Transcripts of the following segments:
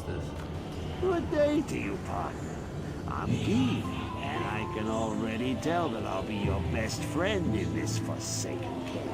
masters. Good day to you, partner. I'm Guy, and I can already tell that I'll be your best friend in this forsaken cave.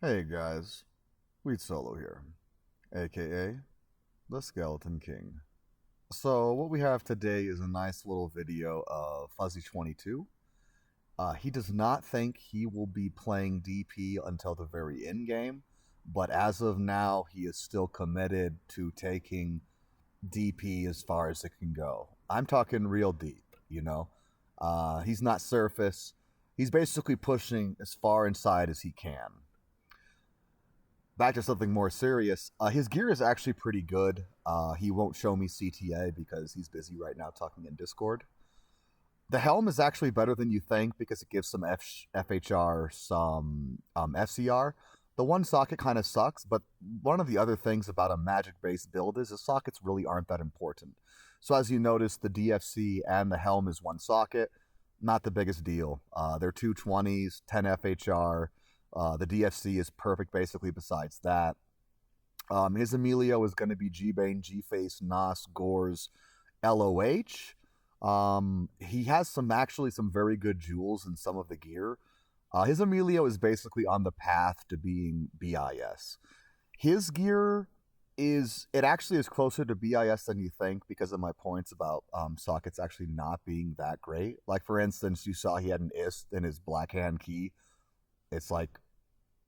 Hey guys, Wheat Solo here, aka the Skeleton King. So what we have today is a nice little video of Fuzzy22. He does not think he will be playing DP until the very end game, but as of now he is still committed to taking DP as far as it can go. I'm talking real deep, you know. He's not surface. He's basically pushing as far inside as he can. Back to something more serious. His gear is actually pretty good. He won't show me CTA because he's busy right now talking in Discord. The helm is actually better than you think because it gives some FHR, some FCR. The one socket kind of sucks, but one of the other things about a magic-based build is the sockets really aren't that important. So as you notice, the DFC and the helm is one socket. Not the biggest deal. They're 220s, 10 FHR. The DFC is perfect basically besides that. His Emilio is going to be G-Bane, G-Face, Nos, Gores, LOH. He has some very good jewels in some of the gear. His Emilio is basically on the path to being BIS. His gear actually is closer to BIS than you think because of my points about sockets actually not being that great. Like for instance, you saw he had an IST in his Black Hand key. It's like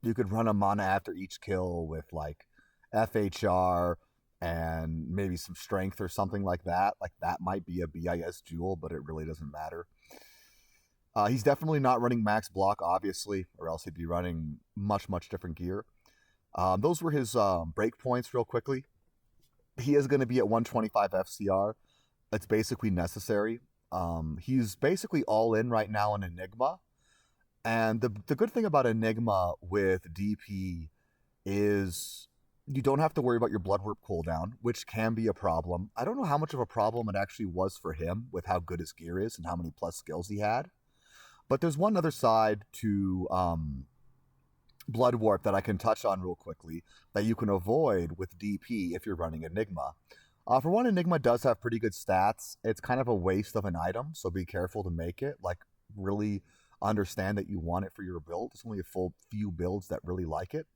you could run a mana after each kill with like FHR and maybe some strength or something like that. Like that might be a BIS jewel, but it really doesn't matter. He's definitely not running max block, obviously, or else he'd be running much, much different gear. Those were his break points real quickly. He is going to be at 125 FCR. It's basically necessary. He's basically all in right now on Enigma. And the good thing about Enigma with DP is you don't have to worry about your Blood Warp cooldown, which can be a problem. I don't know how much of a problem it actually was for him with how good his gear is and how many plus skills he had. But there's one other side to Blood Warp that I can touch on real quickly that you can avoid with DP if you're running Enigma. For one, Enigma does have pretty good stats. It's kind of a waste of an item, so be careful to make it. Like, really understand that you want it for your build. There's only a few builds that really like it.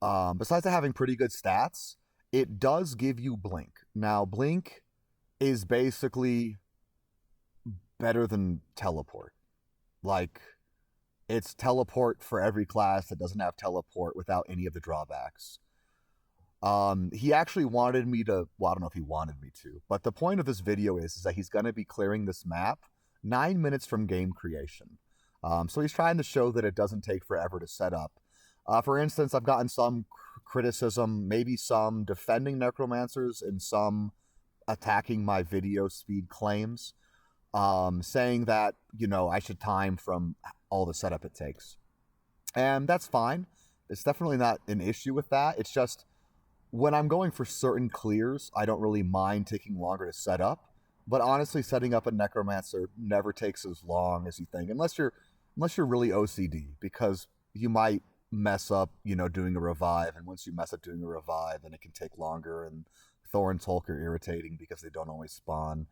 Besides having pretty good stats, it does give you Blink. Now, Blink is basically better than Teleport. Like, it's teleport for every class that doesn't have teleport without any of the drawbacks. He actually wanted me to, well, I don't know if he wanted me to, but the point of this video is that he's going to be clearing this map 9 minutes from game creation. So he's trying to show that it doesn't take forever to set up. For instance, I've gotten some criticism, maybe some defending necromancers and some attacking my video speed claims, saying that, you know, I should time from all the setup it takes. And that's fine. It's definitely not an issue with that. It's just when I'm going for certain clears, I don't really mind taking longer to set up. But honestly, setting up a necromancer never takes as long as you think, unless you're really OCD, because you might mess up, you know, doing a revive, and once you mess up doing a revive, then it can take longer, and Thorn's Hulk are irritating because they don't always spawn.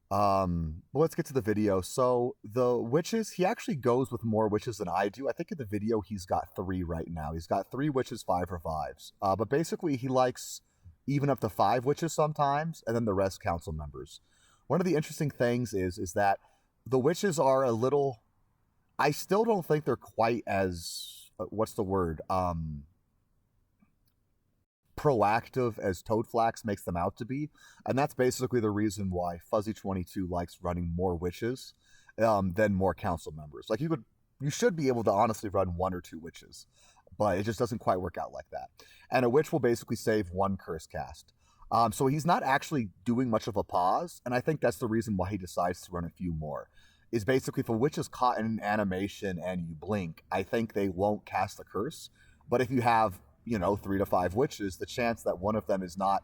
But let's get to the video. So the witches, he actually goes with more witches than I do. I think in the video he's got 3 right now. He's got 3 witches, 5 revives. But basically he likes even up to 5 witches sometimes, and then the rest council members. One of the interesting things is that the witches are a little, I still don't think they're quite as, what's the word, proactive as Toadflax makes them out to be, and that's basically the reason why Fuzzy22 likes running more witches than more council members. Like you should be able to honestly run 1 or 2 witches, but it just doesn't quite work out like that. and a witch will basically save one curse cast. So he's not actually doing much of a pause, and I think that's the reason why he decides to run a few more. Is basically if a witch is caught in an animation and you blink, I think they won't cast a curse. But if you have, 3 to 5 witches, the chance that one of them is not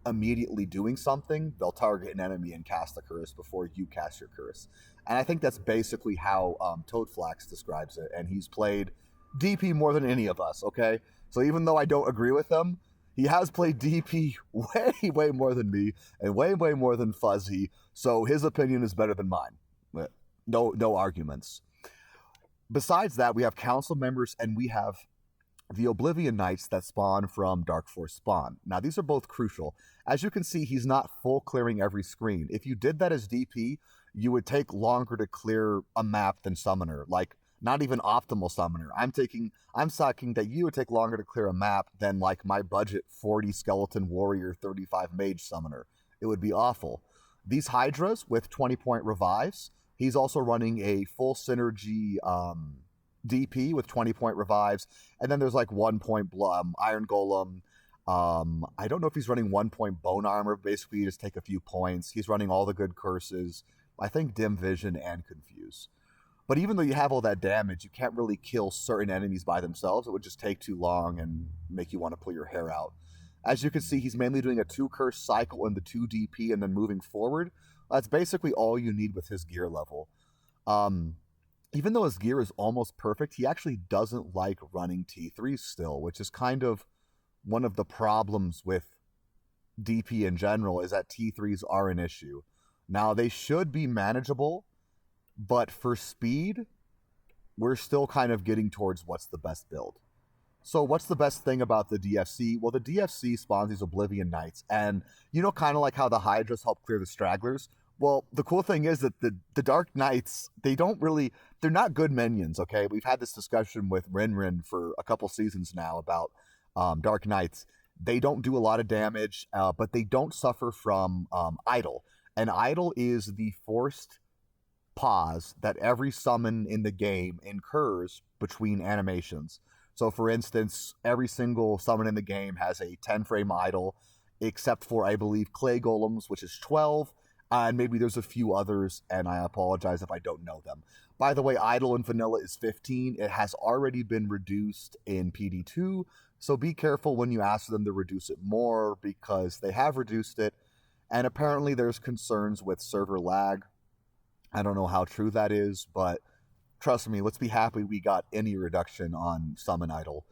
immediately doing something, they'll target an enemy and cast a curse before you cast your curse. And I think that's basically how Toadflax describes it, and he's played DP more than any of us, okay? So even though I don't agree with him, he has played DP way, way more than me, and way, way more than Fuzzy, so his opinion is better than mine. No arguments. Besides that, we have council members, and we have the Oblivion Knights that spawn from Dark Force spawn. Now, these are both crucial. As you can see, he's not full clearing every screen. If you did that as DP, you would take longer to clear a map than Summoner. Like, not even optimal Summoner. I'm talking that you would take longer to clear a map than, like, my budget 40 Skeleton Warrior 35 Mage Summoner. It would be awful. These Hydras with 20-point revives. He's also running a full synergy DP with 20-point revives. And then there's, like, 1 point Iron Golem. I don't know if he's running 1 point Bone Armor. Basically, you just take a few points. He's running all the good curses. I think Dim Vision and Confuse. But even though you have all that damage, you can't really kill certain enemies by themselves. It would just take too long and make you want to pull your hair out. As you can see, he's mainly doing a 2 curse cycle in the 2 DP and then moving forward. That's basically all you need with his gear level. Even though his gear is almost perfect, he actually doesn't like running T3s still, which is kind of one of the problems with DP in general, is that T3s are an issue. Now, they should be manageable, but for speed, we're still kind of getting towards what's the best build. So what's the best thing about the DFC? Well, the DFC spawns these Oblivion Knights, and kind of like how the Hydras help clear the stragglers. Well, the cool thing is that the Dark Knights, they're not good minions, okay? We've had this discussion with Rinrin for a couple seasons now about Dark Knights. They don't do a lot of damage, but they don't suffer from idle. And idle is the forced pause that every summon in the game incurs between animations. So, for instance, every single summon in the game has a 10-frame idle, except for, I believe, Clay Golems, which is 12, and maybe there's a few others, and I apologize if I don't know them. By the way, idle in vanilla is 15. It has already been reduced in PD2, so be careful when you ask them to reduce it more, because they have reduced it, and apparently there's concerns with server lag. I don't know how true that is, but trust me, let's be happy we got any reduction on Summon Idle,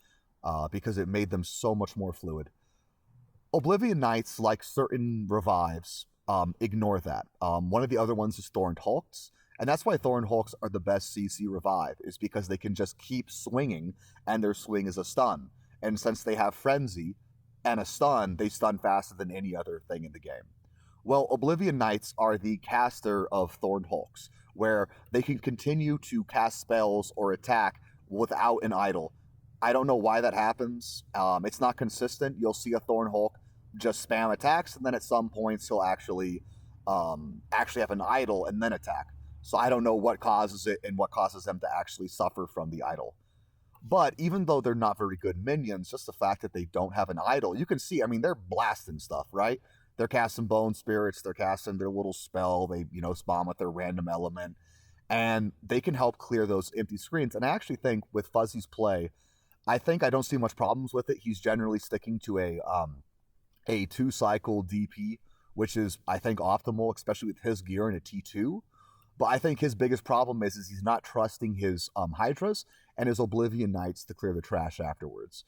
because it made them so much more fluid. Oblivion Knights, like certain revives, ignore that. One of the other ones is Thorned Hulks, and that's why Thorned Hulks are the best CC revive, is because they can just keep swinging, and their swing is a stun. And since they have Frenzy and a stun, they stun faster than any other thing in the game. Well, Oblivion Knights are the caster of Thorned Hulks, where they can continue to cast spells or attack without an idle. I don't know why that happens. It's not consistent. You'll see a Thorn Hulk just spam attacks, and then at some points he'll actually have an idle and then attack. So I don't know what causes it and what causes them to actually suffer from the idle. But even though they're not very good minions, just the fact that they don't have an idle, you can see, they're blasting stuff, right? They're casting Bone Spirits, they're casting their little spell, they, spawn with their random element, and they can help clear those empty screens. And I actually think with Fuzzy's play, I don't see much problems with it. He's generally sticking to a 2-cycle DP, which is, I think, optimal, especially with his gear in a T2. But I think his biggest problem is he's not trusting his Hydras and his Oblivion Knights to clear the trash afterwards.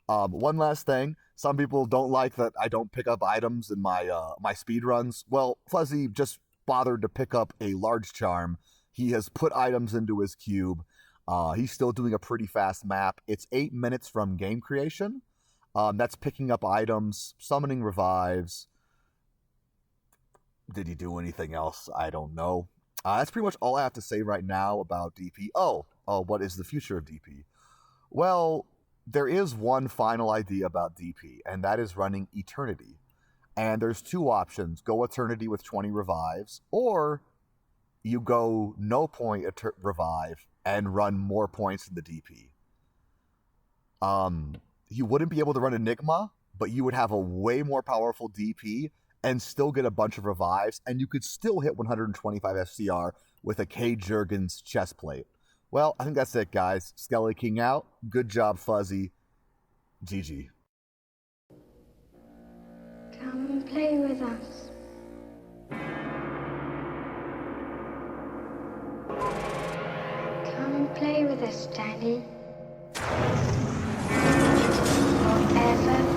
One last thing, some people don't like that I don't pick up items in my my speed runs. Well, Fuzzy just bothered to pick up a large charm. He has put items into his cube. He's still doing a pretty fast map. It's 8 minutes from game creation. That's picking up items, summoning revives. Did he do anything else? I don't know. That's pretty much all I have to say right now about DP. What is the future of DP? Well, there is one final idea about DP, and that is running Eternity. And there's 2 options. Go Eternity with 20 revives, or you go no point revive and run more points in the DP. you wouldn't be able to run Enigma, but you would have a way more powerful DP and still get a bunch of revives, and you could still hit 125 FCR with a K. Jurgens chest plate. Well, I think that's it, guys. Skelly King out. Good job, Fuzzy. GG. Come and play with us. Come and play with us, Daddy. Forever